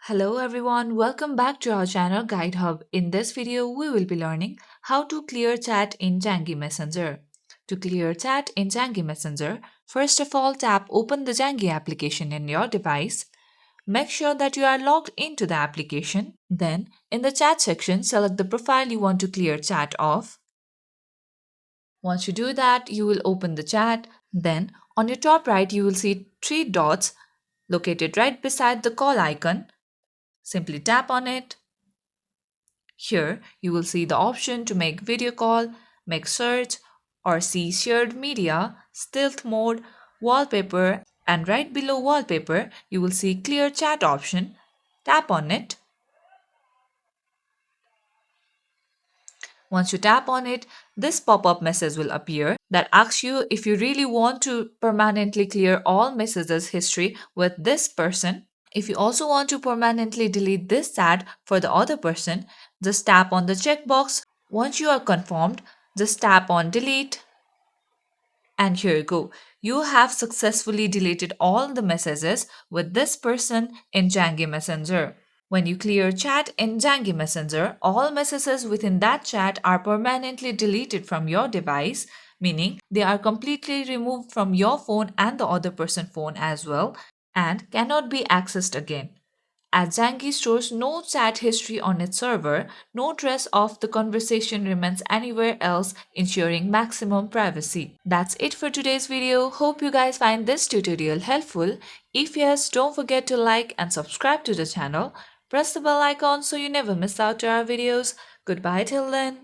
Hello everyone, welcome back to our channel Guide Hub. In this video, we will be learning how to clear chat in Zangi Messenger. To clear chat in Zangi Messenger, first of all tap Open the Zangi application in your device. Make sure that you are logged into the application. Then, in the chat section, select the profile you want to clear chat of. Once you do that, you will open the chat. Then, on your top right, you will see three dots located right beside the call icon. Simply tap on it. Here, you will see the option to make video call, make search, or see shared media, stealth mode, wallpaper, and right below wallpaper, you will see clear chat option. Tap on it. Once you tap on it, this pop-up message will appear that asks you if you really want to permanently clear all messages history with this person. If you also want to permanently delete this chat for the other person, just tap on the checkbox. Once you are confirmed, just tap on delete. And here you go. You have successfully deleted all the messages with this person in Zangi Messenger. When you clear chat in Zangi Messenger, all messages within that chat are permanently deleted from your device, meaning they are completely removed from your phone and the other person's phone as well and cannot be accessed again. As Zangi stores no chat history on its server, no trace of the conversation remains anywhere else, ensuring maximum privacy. That's it for today's video. Hope you guys find this tutorial helpful. If yes, don't forget to like and subscribe to the channel. Press the bell icon so you never miss out to our videos. Goodbye till then.